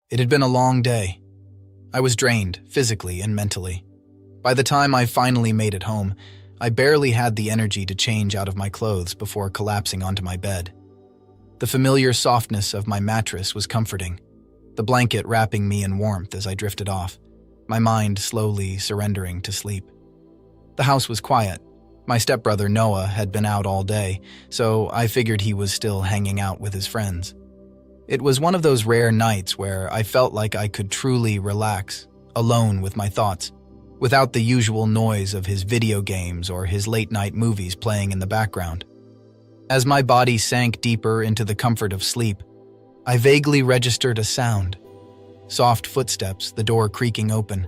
It had been a long day. I was drained, physically and mentally. By the time I finally made it home, I barely had the energy to change out of my clothes before collapsing onto my bed. The familiar softness of my mattress was comforting, the blanket wrapping me in warmth as I drifted off, my mind slowly surrendering to sleep. The house was quiet. My stepbrother Noah had been out all day, so I figured he was still hanging out with his friends. It was one of those rare nights where I felt like I could truly relax, alone with my thoughts, without the usual noise of his video games or his late-night movies playing in the background. As my body sank deeper into the comfort of sleep, I vaguely registered a sound. Soft footsteps, the door creaking open.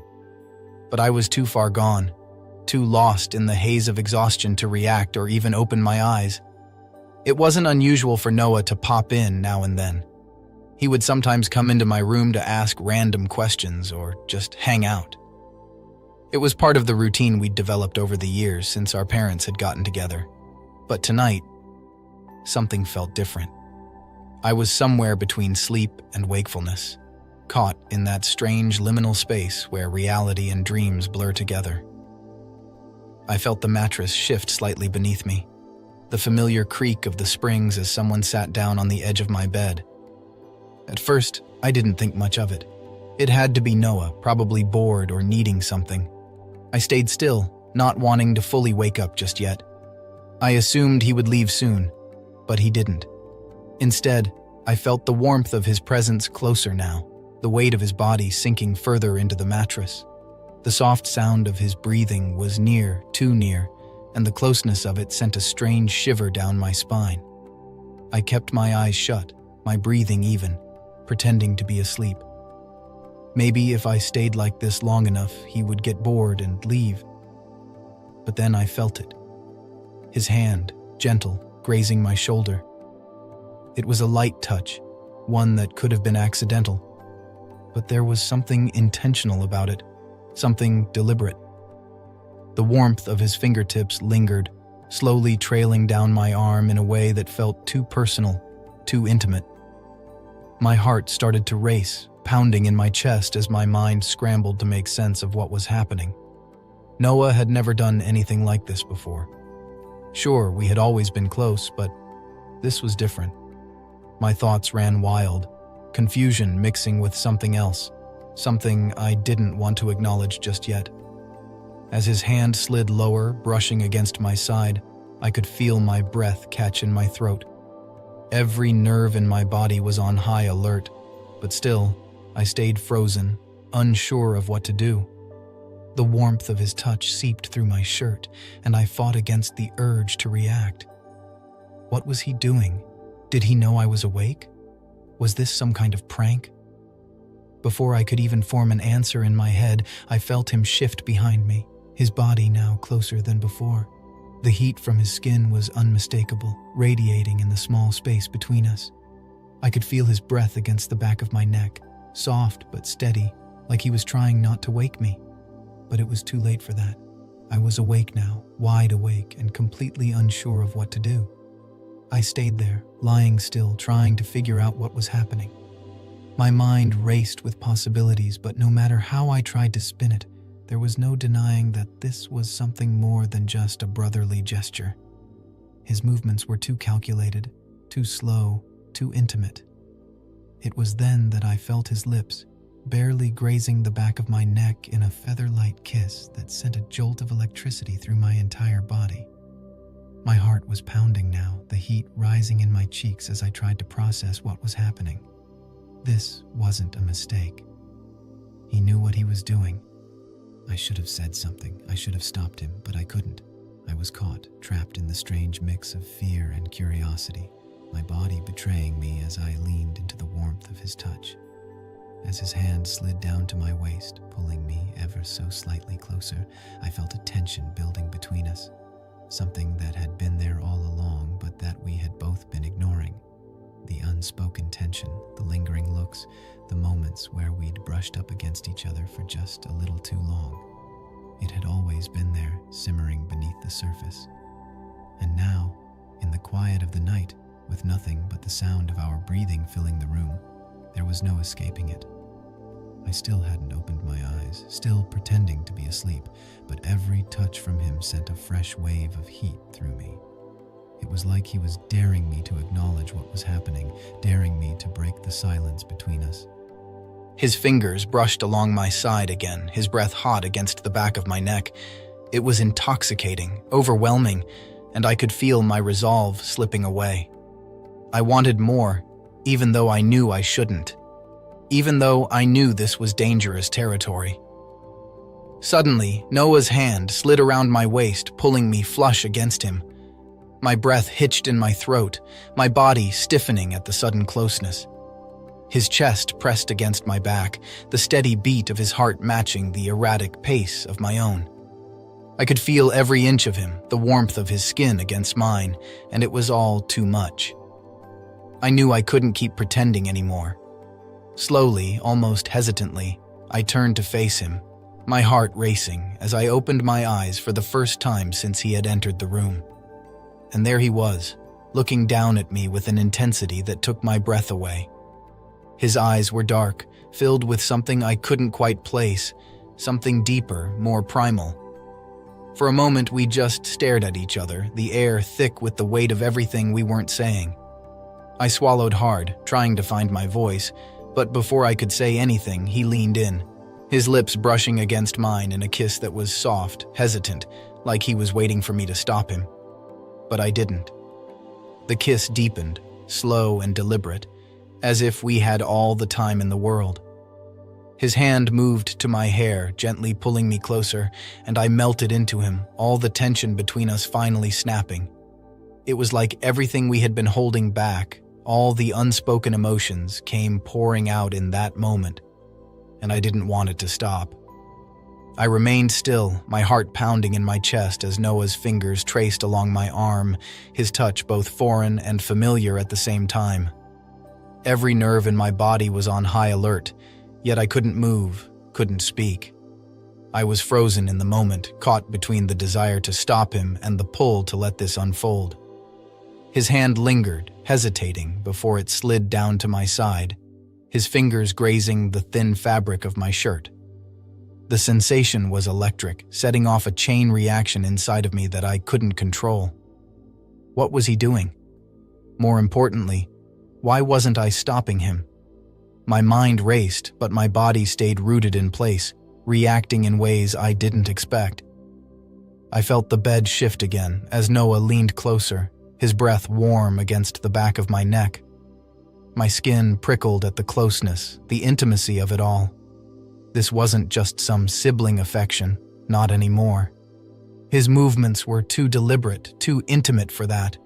But I was too far gone, too lost in the haze of exhaustion to react or even open my eyes. It wasn't unusual for Noah to pop in now and then. He would sometimes come into my room to ask random questions or just hang out. It was part of the routine we'd developed over the years since our parents had gotten together. But tonight, something felt different. I was somewhere between sleep and wakefulness, caught in that strange liminal space where reality and dreams blur together. I felt the mattress shift slightly beneath me, the familiar creak of the springs as someone sat down on the edge of my bed. At first, I didn't think much of it. It had to be Noah, probably bored or needing something. I stayed still, not wanting to fully wake up just yet. I assumed he would leave soon, but he didn't. Instead, I felt the warmth of his presence closer now, the weight of his body sinking further into the mattress. The soft sound of his breathing was near, too near, and the closeness of it sent a strange shiver down my spine. I kept my eyes shut, my breathing even, pretending to be asleep. Maybe if I stayed like this long enough, he would get bored and leave. But then I felt it. His hand, gentle, grazing my shoulder. It was a light touch, one that could have been accidental. But there was something intentional about it, something deliberate. The warmth of his fingertips lingered, slowly trailing down my arm in a way that felt too personal, too intimate. My heart started to race, pounding in my chest as my mind scrambled to make sense of what was happening. Noah had never done anything like this before. Sure, we had always been close, but this was different. My thoughts ran wild, confusion mixing with something else, something I didn't want to acknowledge just yet. As his hand slid lower, brushing against my side, I could feel my breath catch in my throat. Every nerve in my body was on high alert, but still, I stayed frozen, unsure of what to do. The warmth of his touch seeped through my shirt, and I fought against the urge to react. What was he doing? Did he know I was awake? Was this some kind of prank? Before I could even form an answer in my head, I felt him shift behind me, his body now closer than before. The heat from his skin was unmistakable, radiating in the small space between us. I could feel his breath against the back of my neck, soft but steady, like he was trying not to wake me. But it was too late for that. I was awake now, wide awake and completely unsure of what to do. I stayed there, lying still, trying to figure out what was happening. My mind raced with possibilities, but no matter how I tried to spin it, there was no denying that this was something more than just a brotherly gesture. His movements were too calculated, too slow, too intimate. It was then that I felt his lips, barely grazing the back of my neck in a feather-light kiss that sent a jolt of electricity through my entire body. My heart was pounding now, the heat rising in my cheeks as I tried to process what was happening. This wasn't a mistake. He knew what he was doing. I should have said something. I should have stopped him, but I couldn't. I was caught, trapped in the strange mix of fear and curiosity, my body betraying me as I leaned into the warmth of his touch. As his hand slid down to my waist, pulling me ever so slightly closer, I felt a tension building between us, something that had been there all along, but that we had both been ignoring. The unspoken tension, the lingering looks, the moments where we'd brushed up against each other for just a little too long. It had always been there, simmering beneath the surface. And now, in the quiet of the night, with nothing but the sound of our breathing filling the room, there was no escaping it. I still hadn't opened my eyes, still pretending to be asleep, but every touch from him sent a fresh wave of heat through me. It was like he was daring me to acknowledge what was happening, daring me to break the silence between us. His fingers brushed along my side again, his breath hot against the back of my neck. It was intoxicating, overwhelming, and I could feel my resolve slipping away. I wanted more, even though I knew I shouldn't. Even though I knew this was dangerous territory. Suddenly, Noah's hand slid around my waist, pulling me flush against him. My breath hitched in my throat, my body stiffening at the sudden closeness. His chest pressed against my back, the steady beat of his heart matching the erratic pace of my own. I could feel every inch of him, the warmth of his skin against mine, and it was all too much. I knew I couldn't keep pretending anymore. Slowly, almost hesitantly, I turned to face him, my heart racing as I opened my eyes for the first time since he had entered the room. And there he was, looking down at me with an intensity that took my breath away. His eyes were dark, filled with something I couldn't quite place, something deeper, more primal. For a moment we just stared at each other, the air thick with the weight of everything we weren't saying. I swallowed hard, trying to find my voice, but before I could say anything, he leaned in, his lips brushing against mine in a kiss that was soft, hesitant, like he was waiting for me to stop him. But I didn't. The kiss deepened, slow and deliberate, as if we had all the time in the world. His hand moved to my hair, gently pulling me closer, and I melted into him, all the tension between us finally snapping. It was like everything we had been holding back, all the unspoken emotions, came pouring out in that moment, and I didn't want it to stop. I remained still, my heart pounding in my chest as Noah's fingers traced along my arm, his touch both foreign and familiar at the same time. Every nerve in my body was on high alert, yet I couldn't move, couldn't speak. I was frozen in the moment, caught between the desire to stop him and the pull to let this unfold. His hand lingered, hesitating, before it slid down to my side, his fingers grazing the thin fabric of my shirt. The sensation was electric, setting off a chain reaction inside of me that I couldn't control. What was he doing? More importantly, why wasn't I stopping him? My mind raced, but my body stayed rooted in place, reacting in ways I didn't expect. I felt the bed shift again as Noah leaned closer, his breath warm against the back of my neck. My skin prickled at the closeness, the intimacy of it all. This wasn't just some sibling affection, not anymore. His movements were too deliberate, too intimate for that.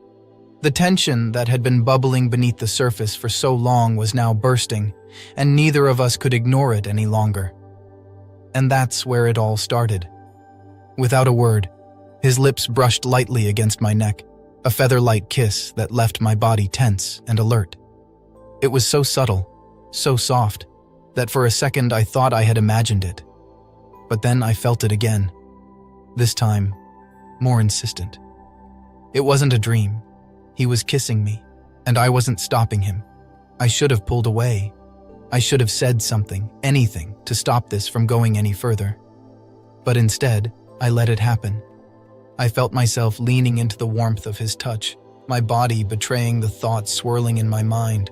The tension that had been bubbling beneath the surface for so long was now bursting, and neither of us could ignore it any longer. And that's where it all started. Without a word, his lips brushed lightly against my neck, a feather-light kiss that left my body tense and alert. It was so subtle, so soft, that for a second I thought I had imagined it. But then I felt it again. This time, more insistent. It wasn't a dream. He was kissing me, and I wasn't stopping him. I should have pulled away. I should have said something, anything, to stop this from going any further. But instead, I let it happen. I felt myself leaning into the warmth of his touch, my body betraying the thoughts swirling in my mind.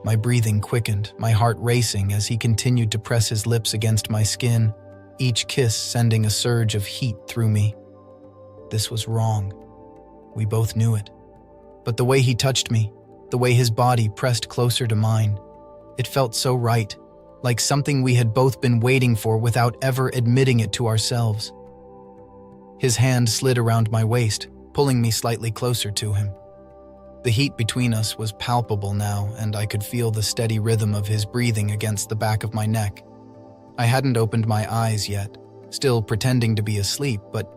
My breathing quickened, my heart racing as he continued to press his lips against my skin, each kiss sending a surge of heat through me. This was wrong. We both knew it. But the way he touched me, the way his body pressed closer to mine, it felt so right, like something we had both been waiting for without ever admitting it to ourselves. His hand slid around my waist, pulling me slightly closer to him. The heat between us was palpable now, and I could feel the steady rhythm of his breathing against the back of my neck. I hadn't opened my eyes yet, still pretending to be asleep, but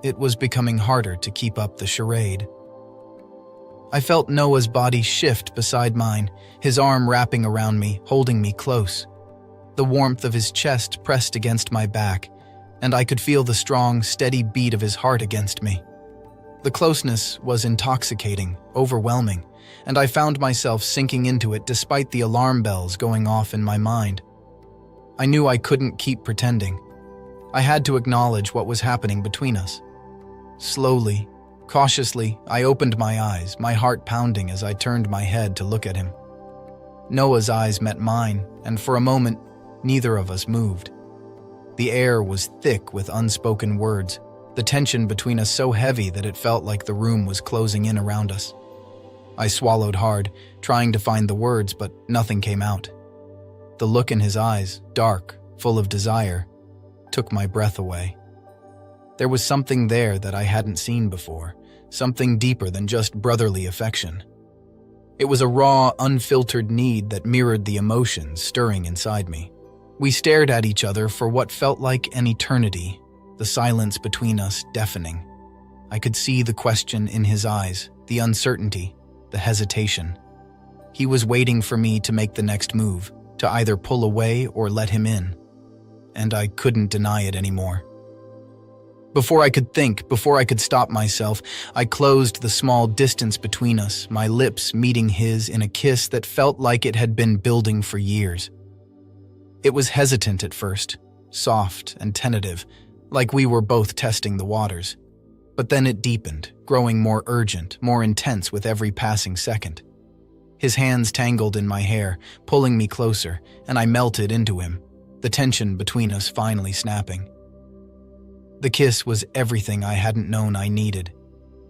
it was becoming harder to keep up the charade. I felt Noah's body shift beside mine, his arm wrapping around me, holding me close. The warmth of his chest pressed against my back, and I could feel the strong, steady beat of his heart against me. The closeness was intoxicating, overwhelming, and I found myself sinking into it despite the alarm bells going off in my mind. I knew I couldn't keep pretending. I had to acknowledge what was happening between us. Slowly, cautiously, I opened my eyes, my heart pounding as I turned my head to look at him. Noah's eyes met mine, and for a moment, neither of us moved. The air was thick with unspoken words, the tension between us so heavy that it felt like the room was closing in around us. I swallowed hard, trying to find the words, but nothing came out. The look in his eyes, dark, full of desire, took my breath away. There was something there that I hadn't seen before, something deeper than just brotherly affection. It was a raw, unfiltered need that mirrored the emotions stirring inside me. We stared at each other for what felt like an eternity, the silence between us deafening. I could see the question in his eyes, the uncertainty, the hesitation. He was waiting for me to make the next move, to either pull away or let him in. And I couldn't deny it anymore. Before I could think, before I could stop myself, I closed the small distance between us, my lips meeting his in a kiss that felt like it had been building for years. It was hesitant at first, soft and tentative, like we were both testing the waters. But then it deepened, growing more urgent, more intense with every passing second. His hands tangled in my hair, pulling me closer, and I melted into him, the tension between us finally snapping. The kiss was everything I hadn't known I needed.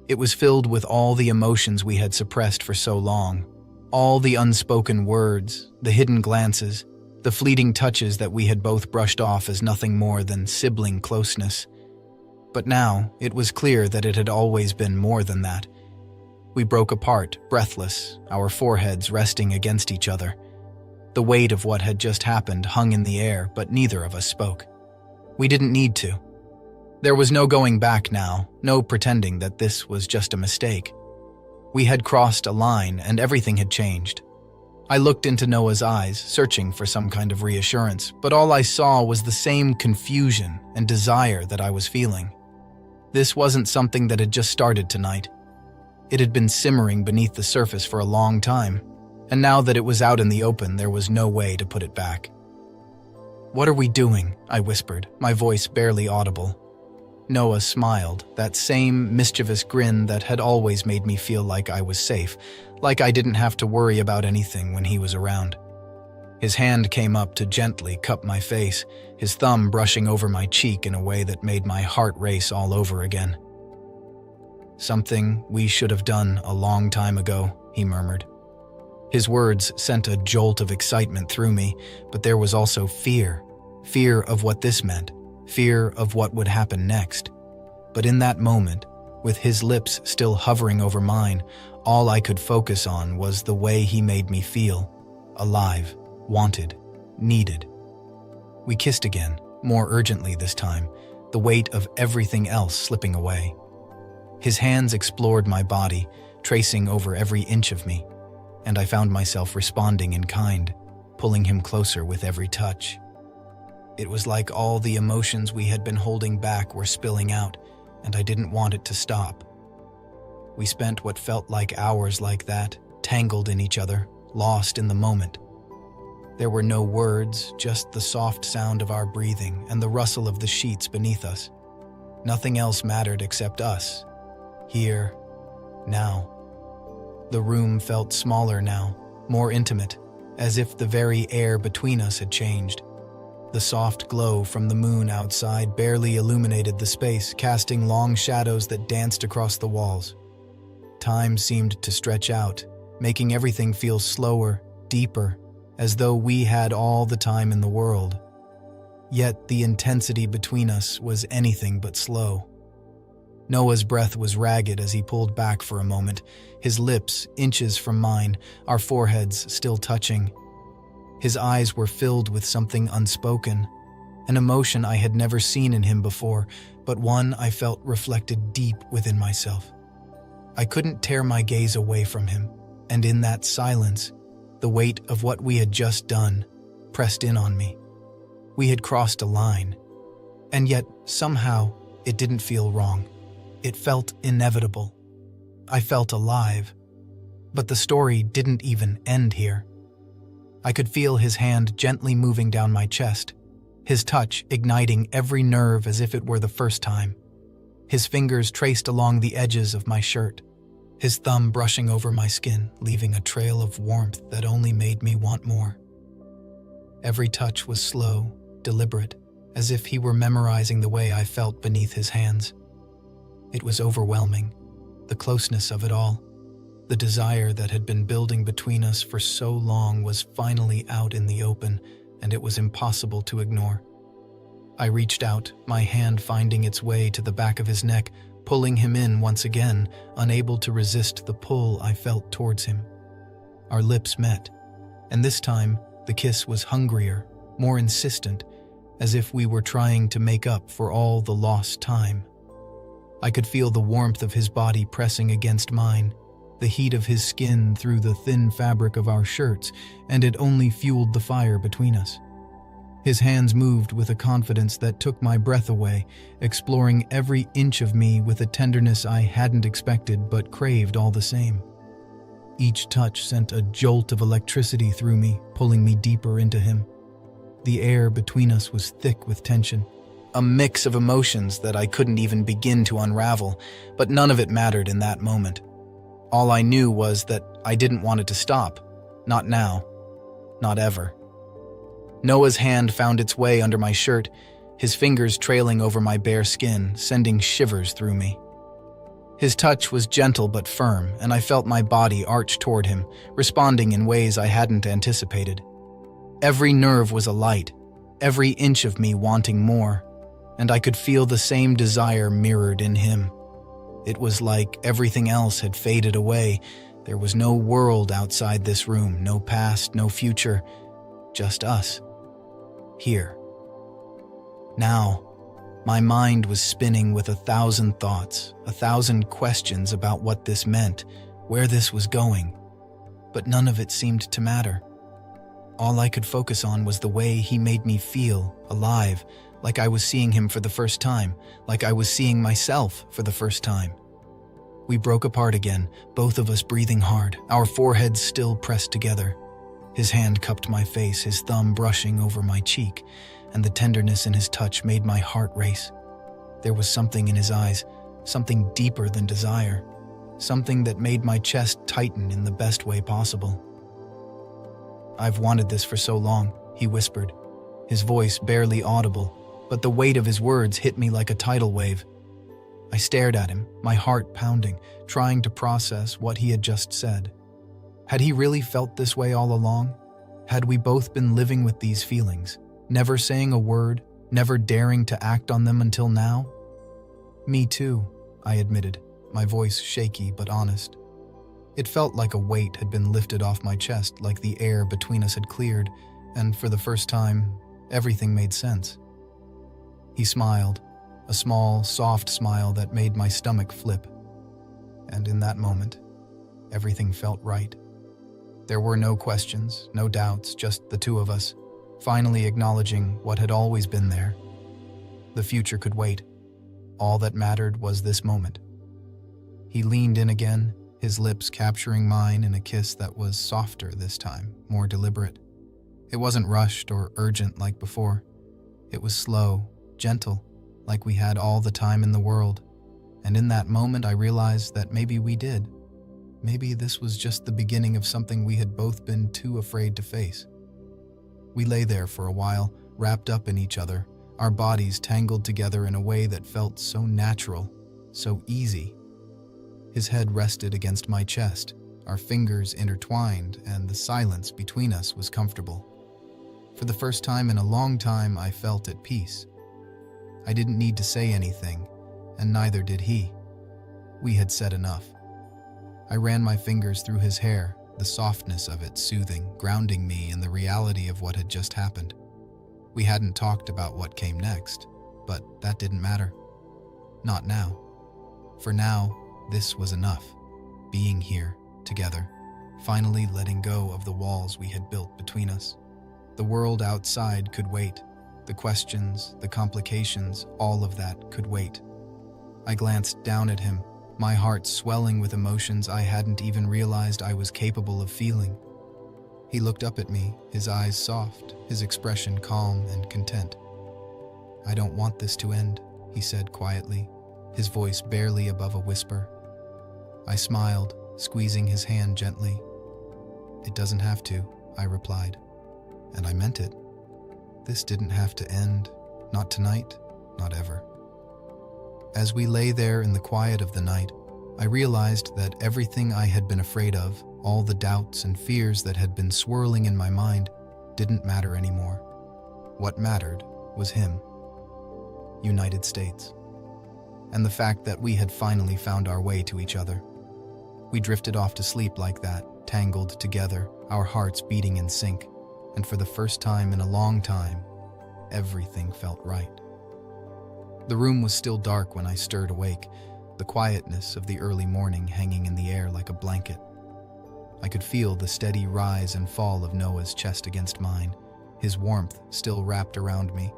It was filled with all the emotions we had suppressed for so long, all the unspoken words, the hidden glances, the fleeting touches that we had both brushed off as nothing more than sibling closeness. But now, it was clear that it had always been more than that. We broke apart, breathless, our foreheads resting against each other. The weight of what had just happened hung in the air, but neither of us spoke. We didn't need to. There was no going back now, no pretending that this was just a mistake. We had crossed a line and everything had changed. I looked into Noah's eyes, searching for some kind of reassurance, but all I saw was the same confusion and desire that I was feeling. This wasn't something that had just started tonight. It had been simmering beneath the surface for a long time, and now that it was out in the open, there was no way to put it back. "What are we doing?" I whispered, my voice barely audible. Noah smiled, that same mischievous grin that had always made me feel like I was safe, like I didn't have to worry about anything when he was around. His hand came up to gently cup my face, his thumb brushing over my cheek in a way that made my heart race all over again. "Something we should have done a long time ago," he murmured. His words sent a jolt of excitement through me, but there was also fear. Fear of what this meant. Fear of what would happen next. But in that moment, with his lips still hovering over mine, all I could focus on was the way he made me feel. Alive, wanted, needed. We kissed again, more urgently this time, the weight of everything else slipping away. His hands explored my body, tracing over every inch of me, and I found myself responding in kind, pulling him closer with every touch. It was like all the emotions we had been holding back were spilling out, and I didn't want it to stop. We spent what felt like hours like that, tangled in each other, lost in the moment. There were no words, just the soft sound of our breathing and the rustle of the sheets beneath us. Nothing else mattered except us. Here, now. The room felt smaller now, more intimate, as if the very air between us had changed. The soft glow from the moon outside barely illuminated the space, casting long shadows that danced across the walls. Time seemed to stretch out, making everything feel slower, deeper, as though we had all the time in the world. Yet the intensity between us was anything but slow. Noah's breath was ragged as he pulled back for a moment, his lips inches from mine, our foreheads still touching. His eyes were filled with something unspoken, an emotion I had never seen in him before, but one I felt reflected deep within myself. I couldn't tear my gaze away from him, and in that silence, the weight of what we had just done pressed in on me. We had crossed a line, and yet somehow it didn't feel wrong. It felt inevitable. I felt alive, but the story didn't even end here. I could feel his hand gently moving down my chest, his touch igniting every nerve as if it were the first time. His fingers traced along the edges of my shirt, his thumb brushing over my skin, leaving a trail of warmth that only made me want more. Every touch was slow, deliberate, as if he were memorizing the way I felt beneath his hands. It was overwhelming, the closeness of it all. The desire that had been building between us for so long was finally out in the open, and it was impossible to ignore. I reached out, my hand finding its way to the back of his neck, pulling him in once again, unable to resist the pull I felt towards him. Our lips met, and this time the kiss was hungrier, more insistent, as if we were trying to make up for all the lost time. I could feel the warmth of his body pressing against mine, the heat of his skin through the thin fabric of our shirts, and it only fueled the fire between us. His hands moved with a confidence that took my breath away, exploring every inch of me with a tenderness I hadn't expected but craved all the same. Each touch sent a jolt of electricity through me, pulling me deeper into him. The air between us was thick with tension, a mix of emotions that I couldn't even begin to unravel, but none of it mattered in that moment. All I knew was that I didn't want it to stop. Not now. Not ever. Noah's hand found its way under my shirt, his fingers trailing over my bare skin, sending shivers through me. His touch was gentle but firm, and I felt my body arch toward him, responding in ways I hadn't anticipated. Every nerve was alight, every inch of me wanting more, and I could feel the same desire mirrored in him. It was like everything else had faded away. There was no world outside this room, no past, no future, just us. Here. Now, my mind was spinning with 1,000 thoughts, 1,000 questions about what this meant, where this was going, but none of it seemed to matter. All I could focus on was the way he made me feel alive, like I was seeing him for the first time, like I was seeing myself for the first time. We broke apart again, both of us breathing hard, our foreheads still pressed together. His hand cupped my face, his thumb brushing over my cheek, and the tenderness in his touch made my heart race. There was something in his eyes, something deeper than desire, something that made my chest tighten in the best way possible. "I've wanted this for so long," he whispered, his voice barely audible, but the weight of his words hit me like a tidal wave. I stared at him, my heart pounding, trying to process what he had just said. Had he really felt this way all along? Had we both been living with these feelings, never saying a word, never daring to act on them until now? "Me too," I admitted, my voice shaky but honest. It felt like a weight had been lifted off my chest, like the air between us had cleared, and for the first time, everything made sense. He smiled, a small, soft smile that made my stomach flip. And in that moment, everything felt right. There were no questions, no doubts, just the two of us, finally acknowledging what had always been there. The future could wait. All that mattered was this moment. He leaned in again, his lips capturing mine in a kiss that was softer this time, more deliberate. It wasn't rushed or urgent like before. It was slow, gentle, like we had all the time in the world. And in that moment I realized that maybe we did. Maybe this was just the beginning of something we had both been too afraid to face. We lay there for a while, wrapped up in each other, our bodies tangled together in a way that felt so natural, so easy. His head rested against my chest, our fingers intertwined, and the silence between us was comfortable. For the first time in a long time, I felt at peace. I didn't need to say anything, and neither did he. We had said enough. I ran my fingers through his hair, the softness of it soothing, grounding me in the reality of what had just happened. We hadn't talked about what came next, but that didn't matter. Not now. For now, this was enough. Being here, together, finally letting go of the walls we had built between us. The world outside could wait. The questions, the complications, all of that could wait. I glanced down at him, my heart swelling with emotions I hadn't even realized I was capable of feeling. He looked up at me, his eyes soft, his expression calm and content. I don't want this to end, he said quietly, his voice barely above a whisper. I smiled, squeezing his hand gently. It doesn't have to, I replied. And I meant it. This didn't have to end, not tonight, not ever. As we lay there in the quiet of the night, I realized that everything I had been afraid of, all the doubts and fears that had been swirling in my mind, didn't matter anymore. What mattered was him. United States. And the fact that we had finally found our way to each other. We drifted off to sleep like that, tangled together, our hearts beating in sync, and for the first time in a long time, everything felt right. The room was still dark when I stirred awake, the quietness of the early morning hanging in the air like a blanket. I could feel the steady rise and fall of Noah's chest against mine, his warmth still wrapped around me,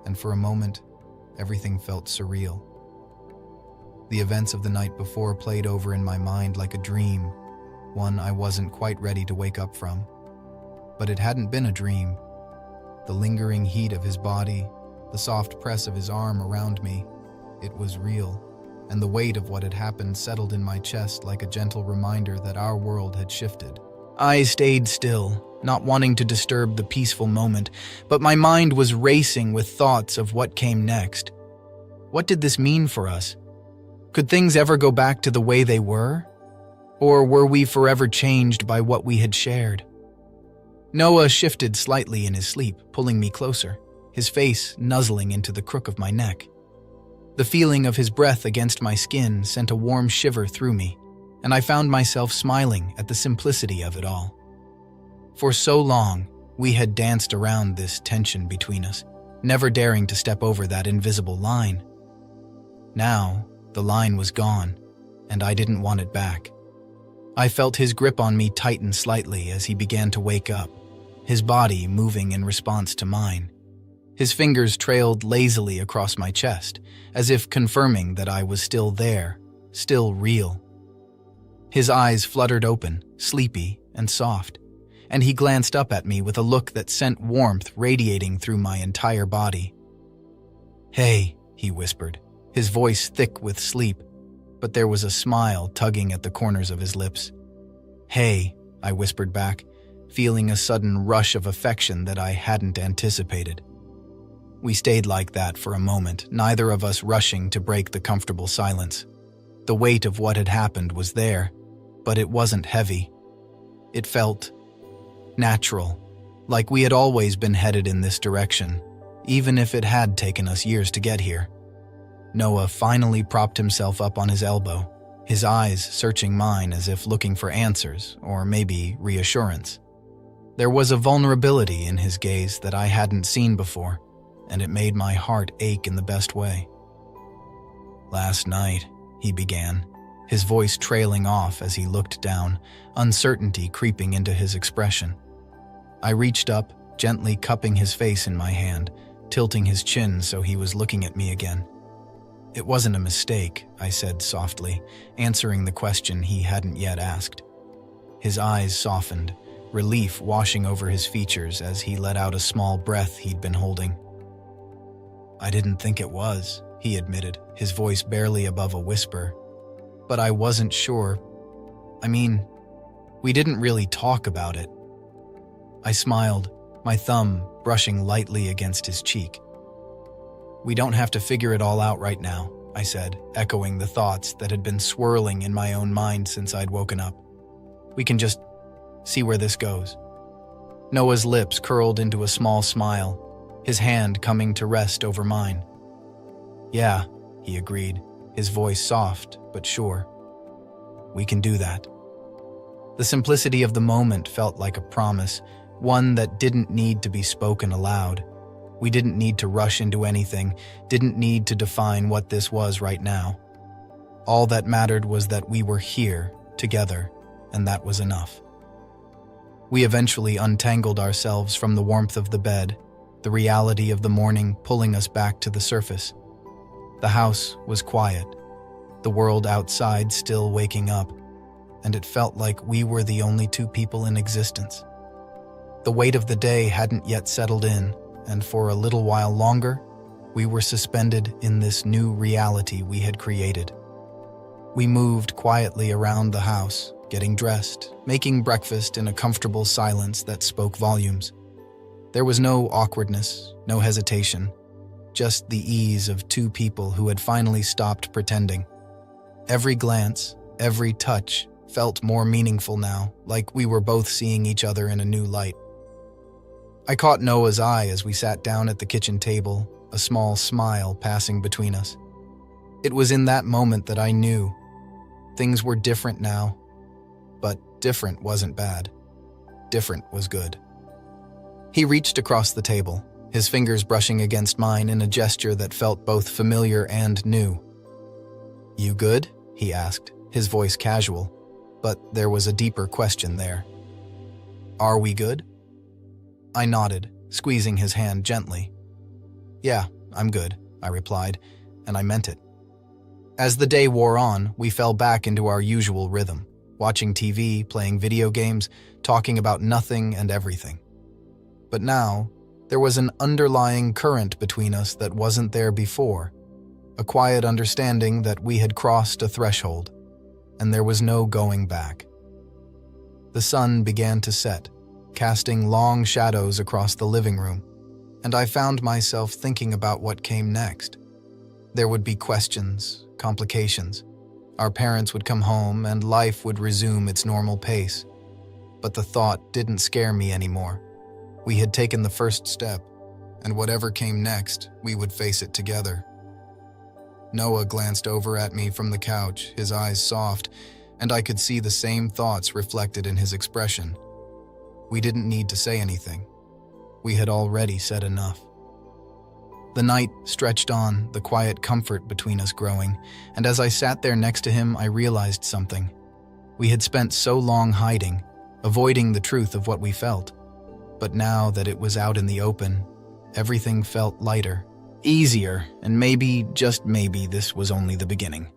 and for a moment, everything felt surreal. The events of the night before played over in my mind like a dream, one I wasn't quite ready to wake up from. But it hadn't been a dream. The lingering heat of his body, the soft press of his arm around me, it was real, and the weight of what had happened settled in my chest like a gentle reminder that our world had shifted. I stayed still, not wanting to disturb the peaceful moment, but my mind was racing with thoughts of what came next. What did this mean for us? Could things ever go back to the way they were? Or were we forever changed by what we had shared? Noah shifted slightly in his sleep, pulling me closer, his face nuzzling into the crook of my neck. The feeling of his breath against my skin sent a warm shiver through me, and I found myself smiling at the simplicity of it all. For so long, we had danced around this tension between us, never daring to step over that invisible line. Now, the line was gone, and I didn't want it back. I felt his grip on me tighten slightly as he began to wake up, his body moving in response to mine. His fingers trailed lazily across my chest, as if confirming that I was still there, still real. His eyes fluttered open, sleepy and soft, and he glanced up at me with a look that sent warmth radiating through my entire body. "Hey," he whispered, his voice thick with sleep, but there was a smile tugging at the corners of his lips. "Hey," I whispered back, feeling a sudden rush of affection that I hadn't anticipated. We stayed like that for a moment, neither of us rushing to break the comfortable silence. The weight of what had happened was there, but it wasn't heavy. It felt natural, like we had always been headed in this direction, even if it had taken us years to get here. Noah finally propped himself up on his elbow, his eyes searching mine as if looking for answers or maybe reassurance. There was a vulnerability in his gaze that I hadn't seen before, and it made my heart ache in the best way. "Last night," he began, his voice trailing off as he looked down, uncertainty creeping into his expression. I reached up, gently cupping his face in my hand, tilting his chin so he was looking at me again. "It wasn't a mistake," I said softly, answering the question he hadn't yet asked. His eyes softened, relief washing over his features as he let out a small breath he'd been holding. "I didn't think it was," he admitted, his voice barely above a whisper. "But I wasn't sure. I mean, we didn't really talk about it." I smiled, my thumb brushing lightly against his cheek. "We don't have to figure it all out right now," I said, echoing the thoughts that had been swirling in my own mind since I'd woken up. "We can just see where this goes." Noah's lips curled into a small smile, his hand coming to rest over mine. "Yeah," he agreed, his voice soft but sure. "We can do that." The simplicity of the moment felt like a promise, one that didn't need to be spoken aloud. We didn't need to rush into anything, didn't need to define what this was right now. All that mattered was that we were here, together, and that was enough. We eventually untangled ourselves from the warmth of the bed, the reality of the morning pulling us back to the surface. The house was quiet, the world outside still waking up, and it felt like we were the only two people in existence. The weight of the day hadn't yet settled in, and for a little while longer, We were suspended in this new reality we had created. We moved quietly around the house, getting dressed, making breakfast in a comfortable silence that spoke volumes. There was no awkwardness, no hesitation, just the ease of two people who had finally stopped pretending. Every glance, every touch felt more meaningful now, like we were both seeing each other in a new light. I caught Noah's eye as we sat down at the kitchen table, a small smile passing between us. It was in that moment that I knew things were different now, but different wasn't bad. Different was good. He reached across the table, his fingers brushing against mine in a gesture that felt both familiar and new. "You good?" he asked, his voice casual, but there was a deeper question there. "Are we good?" I nodded, squeezing his hand gently. "Yeah, I'm good," I replied, and I meant it. As the day wore on, we fell back into our usual rhythm, watching TV, playing video games, talking about nothing and everything. But now, there was an underlying current between us that wasn't there before, a quiet understanding that we had crossed a threshold, and there was no going back. The sun began to set, casting long shadows across the living room, and I found myself thinking about what came next. There would be questions, complications. Our parents would come home and life would resume its normal pace. But the thought didn't scare me anymore. We had taken the first step, and whatever came next, we would face it together. Noah glanced over at me from the couch, his eyes soft, and I could see the same thoughts reflected in his expression. We didn't need to say anything. We had already said enough. The night stretched on, the quiet comfort between us growing, and as I sat there next to him, I realized something. We had spent so long hiding, avoiding the truth of what we felt. But now that it was out in the open, everything felt lighter, easier, and maybe, just maybe, this was only the beginning.